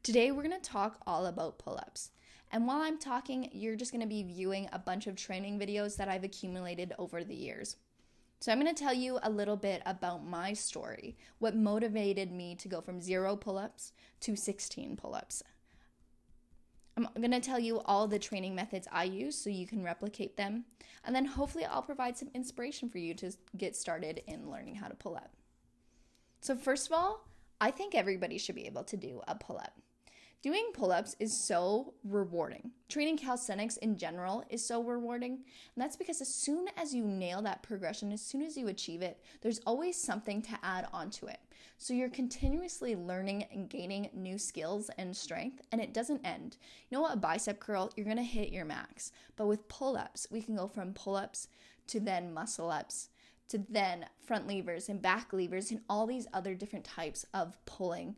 Today we're going to talk all about pull-ups. And while I'm talking, you're just going to be viewing a bunch of training videos that I've accumulated over the years. So I'm going to tell you a little bit about my story, what motivated me to go from 0 pull-ups to 16 pull-ups. I'm going to tell you all the training methods I use so you can replicate them. And then hopefully I'll provide some inspiration for you to get started in learning how to pull up. So first of all, I think everybody should be able to do a pull-up. Doing pull-ups is so rewarding. Training calisthenics in general is so rewarding. And that's because as soon as you nail that progression, as soon as you achieve it, there's always something to add onto it. So you're continuously learning and gaining new skills and strength, and it doesn't end. You know what? A bicep curl, you're going to hit your max. But with pull-ups, we can go from pull-ups to then muscle-ups, to then front levers and back levers and all these other different types of pulling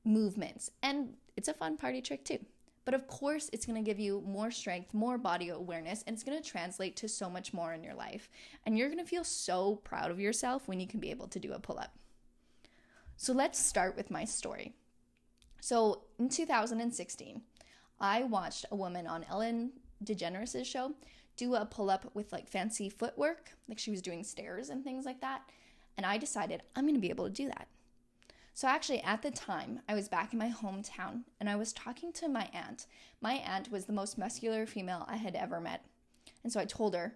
movements. And it's a fun party trick too. But of course, it's going to give you more strength, more body awareness, and it's going to translate to so much more in your life. And you're going to feel so proud of yourself when you can be able to do a pull-up. So let's start with my story. So in 2016, I watched a woman on Ellen DeGeneres' show do a pull-up with like fancy footwork, like she was doing stairs and things like that. And I decided I'm going to be able to do that. So actually at the time, I was back in my hometown and I was talking to my aunt. My aunt was the most muscular female I had ever met. And so I told her,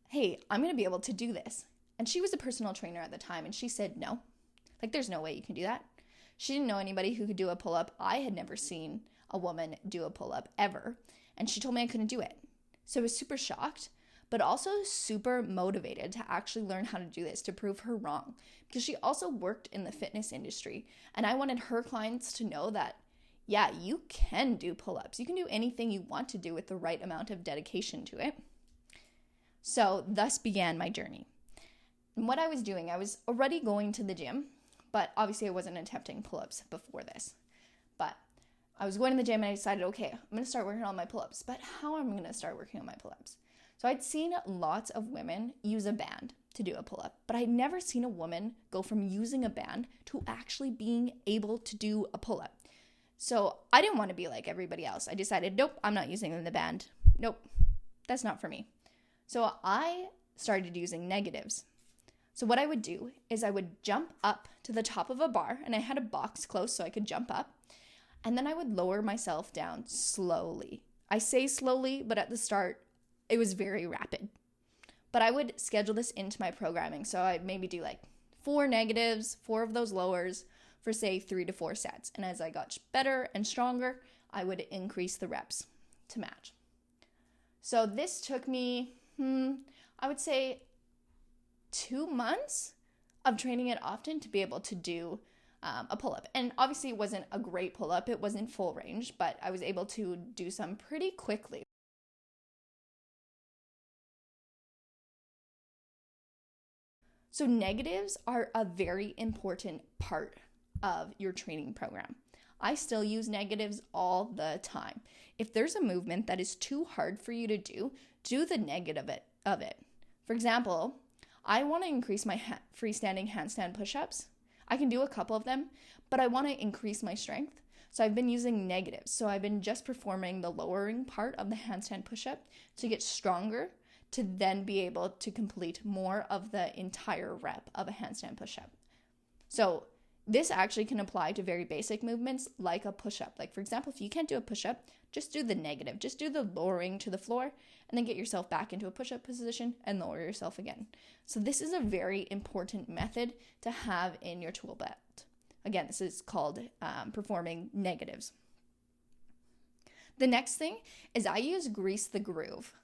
hey, I'm going to be able to do this. And she was a personal trainer at the time and she said, no, like there's no way you can do that. She didn't know anybody who could do a pull-up. I had never seen a woman do a pull-up ever. And she told me I couldn't do it. So I was super shocked, but also super motivated to actually learn how to do this, to prove her wrong. Because she also worked in the fitness industry. And I wanted her clients to know that, yeah, you can do pull-ups. You can do anything you want to do with the right amount of dedication to it. So thus began my journey. And what I was doing, I was already going to the gym, but obviously I wasn't attempting pull-ups before this. But I was going to the gym and I decided, okay, I'm going to start working on my pull-ups. But how am I going to start working on my pull-ups? So I'd seen lots of women use a band to do a pull-up, but I'd never seen a woman go from using a band to actually being able to do a pull-up. So I didn't want to be like everybody else. I decided, nope, I'm not using the band. Nope, that's not for me. So I started using negatives. So what I would do is I would jump up to the top of a bar, and I had a box close so I could jump up, and then I would lower myself down slowly. I say slowly, but at the start, it was very rapid. But I would schedule this into my programming. So I'd maybe do like 4 negatives, 4 of those lowers for say 3 to 4 sets. And as I got better and stronger, I would increase the reps to match. So this took me, I would say 2 months of training it often to be able to do a pull-up. And obviously it wasn't a great pull-up. It wasn't full range, but I was able to do some pretty quickly. So negatives are a very important part of your training program. I still use negatives all the time. If there's a movement that is too hard for you to do the negative of it. For example, I want to increase my freestanding handstand push-ups. I can do a couple of them, but I want to increase my strength. So I've been using negatives. So I've been just performing the lowering part of the handstand push-up to get stronger, to then be able to complete more of the entire rep of a handstand push-up. So this actually can apply to very basic movements like a push-up. Like for example, if you can't do a push-up, just do the negative. Just do the lowering to the floor and then get yourself back into a push-up position and lower yourself again. So this is a very important method to have in your tool belt. Again, this is called performing negatives. The next thing is I use Grease the Groove.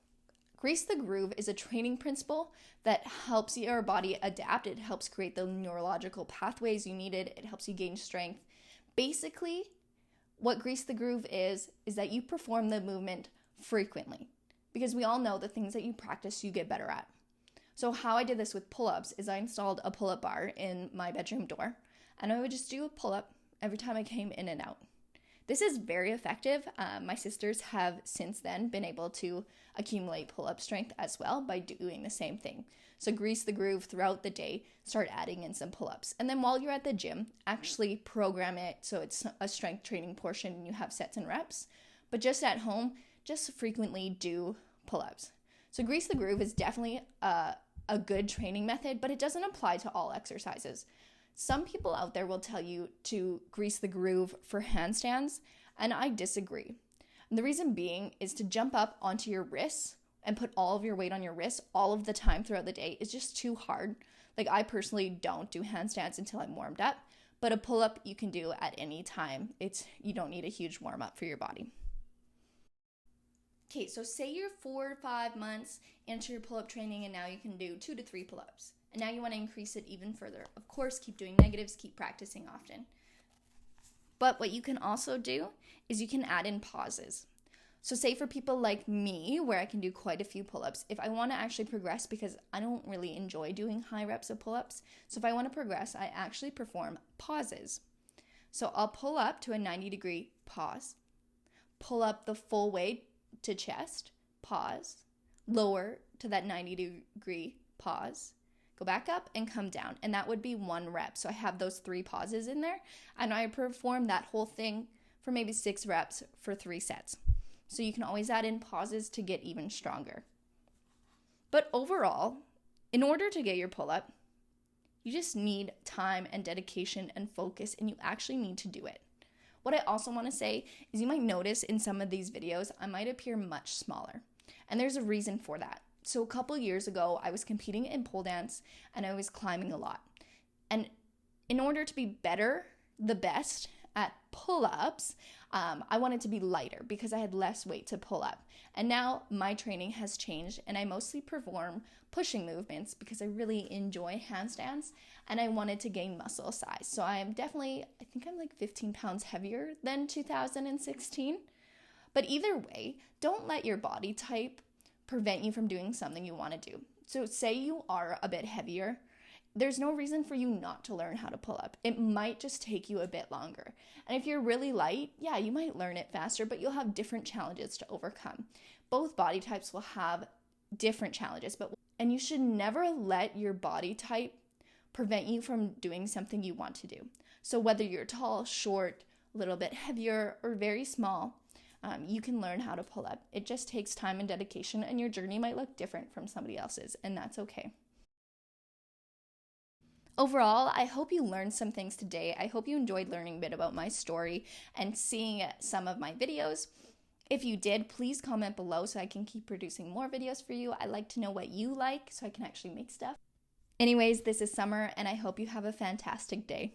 Grease the Groove is a training principle that helps your body adapt. It helps create the neurological pathways you needed. It helps you gain strength. Basically, what Grease the Groove is that you perform the movement frequently because we all know the things that you practice, you get better at. So how I did this with pull-ups is I installed a pull-up bar in my bedroom door and I would just do a pull-up every time I came in and out. This is very effective. My sisters have since then been able to accumulate pull-up strength as well by doing the same thing. So grease the groove throughout the day, start adding in some pull-ups. And then while you're at the gym, actually program it so it's a strength training portion and you have sets and reps. But just at home, just frequently do pull-ups. So grease the groove is definitely a good training method, but it doesn't apply to all exercises. Some people out there will tell you to grease the groove for handstands, and I disagree. And the reason being is to jump up onto your wrists and put all of your weight on your wrists all of the time throughout the day is just too hard. Like, I personally don't do handstands until I'm warmed up, but a pull-up you can do at any time. You don't need a huge warm-up for your body. Okay, so say you're 4 or 5 months into your pull-up training and now you can do 2 to 3 pull-ups. And now you want to increase it even further. Of course, keep doing negatives, keep practicing often. But what you can also do is you can add in pauses. So say for people like me, where I can do quite a few pull-ups, if I want to actually progress, because I don't really enjoy doing high reps of pull-ups, so if I want to progress, I actually perform pauses. So I'll pull up to a 90-degree pause, pull up the full weight to chest, pause, lower to that 90-degree pause, go back up and come down, and that would be 1 rep. So I have those 3 pauses in there, and I perform that whole thing for maybe 6 reps for 3 sets. So you can always add in pauses to get even stronger. But overall, in order to get your pull-up, you just need time and dedication and focus, and you actually need to do it. What I also want to say is you might notice in some of these videos, I might appear much smaller. And there's a reason for that. So a couple years ago, I was competing in pole dance and I was climbing a lot. And in order to be the best at pull-ups, I wanted to be lighter because I had less weight to pull up. And now my training has changed and I mostly perform pushing movements because I really enjoy handstands and I wanted to gain muscle size. So I think I'm like 15 pounds heavier than 2016. But either way, don't let your body type prevent you from doing something you want to do. So say you are a bit heavier, there's no reason for you not to learn how to pull up. It might just take you a bit longer. And if you're really light, yeah, you might learn it faster, but you'll have different challenges to overcome. Both body types will have different challenges, and you should never let your body type prevent you from doing something you want to do. So whether you're tall, short, a little bit heavier, or very small, you can learn how to pull up. It just takes time and dedication, and your journey might look different from somebody else's, and that's okay. Overall, I hope you learned some things today. I hope you enjoyed learning a bit about my story and seeing some of my videos. If you did, please comment below so I can keep producing more videos for you. I like to know what you like so I can actually make stuff. Anyways, this is Summer, and I hope you have a fantastic day.